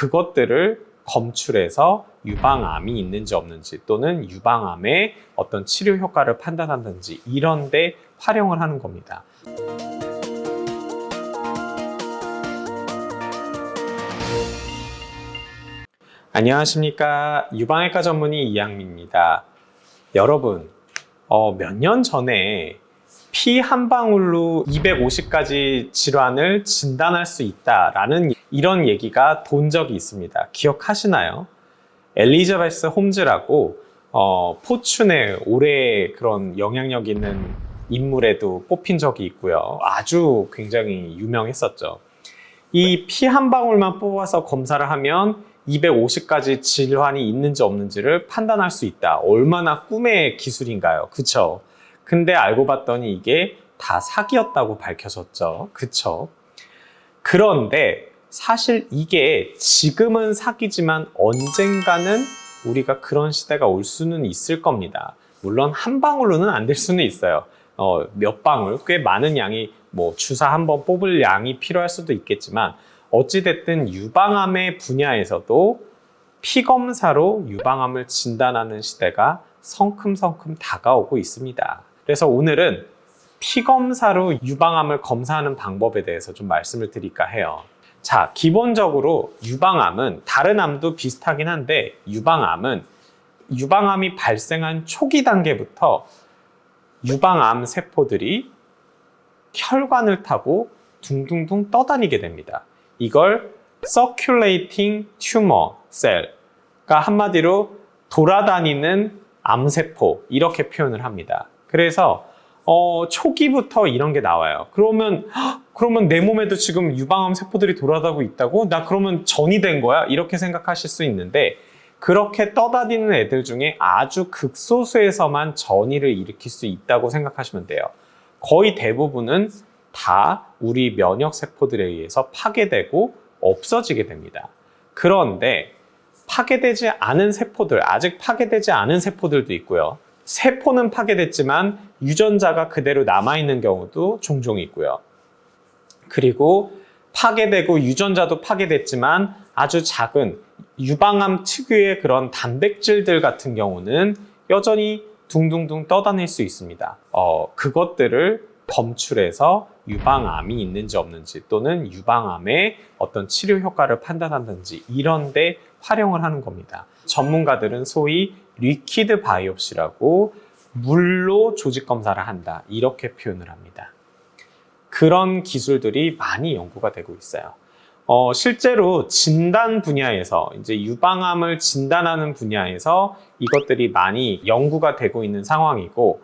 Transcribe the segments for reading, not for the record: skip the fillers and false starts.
그것들을 검출해서 유방암이 있는지 없는지 또는 유방암의 어떤 치료 효과를 판단하든지 이런 데 활용을 하는 겁니다. 안녕하십니까. 유방외과 전문의 이양미입니다. 여러분, 몇 년 전에 피 한 방울로 250가지 질환을 진단할 수 있다라는 이런 얘기가 돈 적이 있습니다. 기억하시나요? 엘리자베스 홈즈라고 포춘의 올해 그런 영향력 있는 인물에도 뽑힌 적이 있고요. 아주 굉장히 유명했었죠. 이 피 한 방울만 뽑아서 검사를 하면 250가지 질환이 있는지 없는지를 판단할 수 있다. 얼마나 꿈의 기술인가요? 그쵸? 근데 알고 봤더니 이게 다 사기였다고 밝혀졌죠. 그쵸? 그런데 사실 이게 지금은 사기지만 언젠가는 우리가 그런 시대가 올 수는 있을 겁니다. 물론 한 방울로는 안 될 수는 있어요. 몇 방울, 꽤 많은 양이 주사 한번 뽑을 양이 필요할 수도 있겠지만 어찌됐든 유방암의 분야에서도 피검사로 유방암을 진단하는 시대가 성큼성큼 다가오고 있습니다. 그래서 오늘은 피검사로 유방암을 검사하는 방법에 대해서 좀 말씀을 드릴까 해요. 자, 기본적으로 유방암은 다른 암도 비슷하긴 한데 유방암이 발생한 초기 단계부터 유방암 세포들이 혈관을 타고 둥둥둥 떠다니게 됩니다. 이걸 circulating tumor cell가 한마디로 돌아다니는 암세포 이렇게 표현을 합니다. 그래서 초기부터 이런 게 나와요. 그러면 내 몸에도 지금 유방암 세포들이 돌아다니고 있다고? 나 그러면 전이 된 거야? 이렇게 생각하실 수 있는데 그렇게 떠다니는 애들 중에 아주 극소수에서만 전이를 일으킬 수 있다고 생각하시면 돼요. 거의 대부분은 다 우리 면역 세포들에 의해서 파괴되고 없어지게 됩니다. 그런데 파괴되지 않은 세포들, 아직 파괴되지 않은 세포들도 있고요. 세포는 파괴됐지만 유전자가 그대로 남아있는 경우도 종종 있고요. 그리고 파괴되고 유전자도 파괴됐지만 아주 작은 유방암 특유의 그런 단백질들 같은 경우는 여전히 둥둥둥 떠다닐 수 있습니다. 그것들을 검출해서 유방암이 있는지 없는지 또는 유방암의 어떤 치료 효과를 판단하든지 이런 데 활용을 하는 겁니다. 전문가들은 소위 리퀴드 바이옵시라고 물로 조직 검사를 한다 이렇게 표현을 합니다. 그런 기술들이 많이 연구가 되고 있어요. 실제로 진단 분야에서 이제 유방암을 진단하는 분야에서 이것들이 많이 연구가 되고 있는 상황이고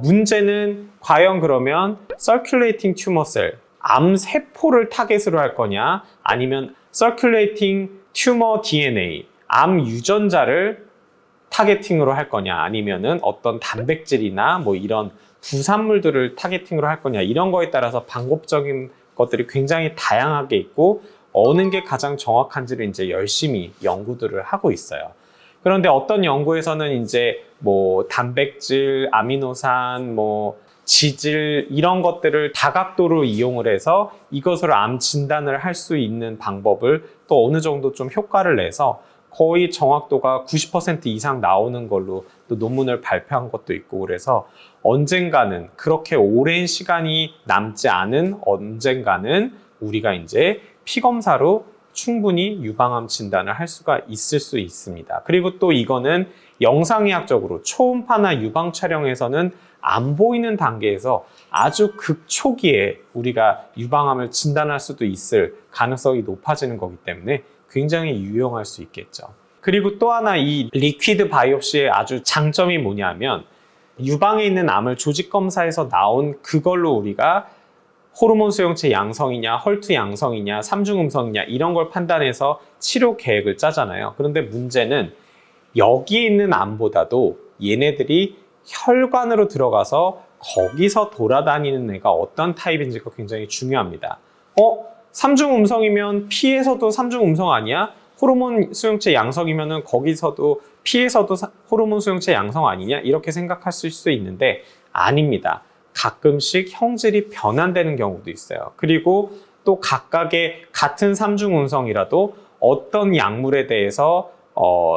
문제는 과연 그러면 circulating tumor cell, 암 세포를 타겟으로 할 거냐 아니면 circulating tumor DNA, 암 유전자를 타겟팅으로 할 거냐 아니면은 어떤 단백질이나 이런 부산물들을 타겟팅으로 할 거냐 이런 거에 따라서 방법적인 것들이 굉장히 다양하게 있고 어느 게 가장 정확한지를 이제 열심히 연구들을 하고 있어요. 그런데 어떤 연구에서는 이제 단백질, 아미노산, 지질 이런 것들을 다각도로 이용을 해서 이것으로 암 진단을 할 수 있는 방법을 또 어느 정도 좀 효과를 내서 거의 정확도가 90% 이상 나오는 걸로 또 논문을 발표한 것도 있고 그래서 언젠가는 그렇게 오랜 시간이 남지 않은 언젠가는 우리가 이제 피검사로 충분히 유방암 진단을 할 수가 있을 수 있습니다. 그리고 또 이거는 영상의학적으로 초음파나 유방 촬영에서는 안 보이는 단계에서 아주 극초기에 우리가 유방암을 진단할 수도 있을 가능성이 높아지는 거기 때문에 굉장히 유용할 수 있겠죠. 그리고 또 하나 이 리퀴드 바이옵시의 아주 장점이 뭐냐면 유방에 있는 암을 조직 검사에서 나온 그걸로 우리가 호르몬 수용체 양성이냐, 헐투 양성이냐, 삼중 음성이냐 이런 걸 판단해서 치료 계획을 짜잖아요. 그런데 문제는 여기에 있는 암보다도 얘네들이 혈관으로 들어가서 거기서 돌아다니는 애가 어떤 타입인지가 굉장히 중요합니다. 삼중 음성이면 피에서도 삼중 음성 아니야? 호르몬 수용체 양성이면은 거기서도 피에서도 호르몬 수용체 양성 아니냐? 이렇게 생각하실 수 있는데 아닙니다. 가끔씩 형질이 변환되는 경우도 있어요. 그리고 또 각각의 같은 삼중 음성이라도 어떤 약물에 대해서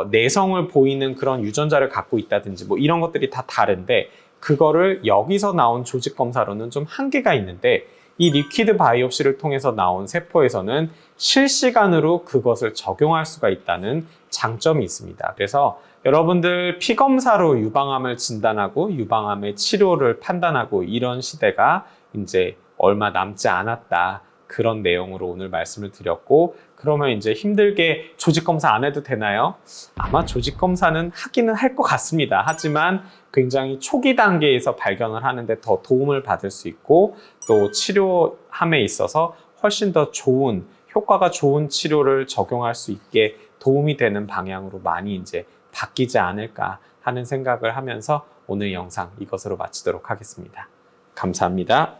내성을 보이는 그런 유전자를 갖고 있다든지 뭐 이런 것들이 다 다른데, 그거를 여기서 나온 조직 검사로는 좀 한계가 있는데, 이 리퀴드 바이옵시를 통해서 나온 세포에서는 실시간으로 그것을 적용할 수가 있다는 장점이 있습니다. 그래서 여러분들 피검사로 유방암을 진단하고 유방암의 치료를 판단하고 이런 시대가 이제 얼마 남지 않았다, 그런 내용으로 오늘 말씀을 드렸고, 그러면 이제 힘들게 조직검사 안 해도 되나요? 아마 조직검사는 하기는 할 것 같습니다. 하지만 굉장히 초기 단계에서 발견을 하는데 더 도움을 받을 수 있고, 또 치료함에 있어서 훨씬 더 좋은, 효과가 좋은 치료를 적용할 수 있게 도움이 되는 방향으로 많이 이제 바뀌지 않을까 하는 생각을 하면서 오늘 영상 이것으로 마치도록 하겠습니다. 감사합니다.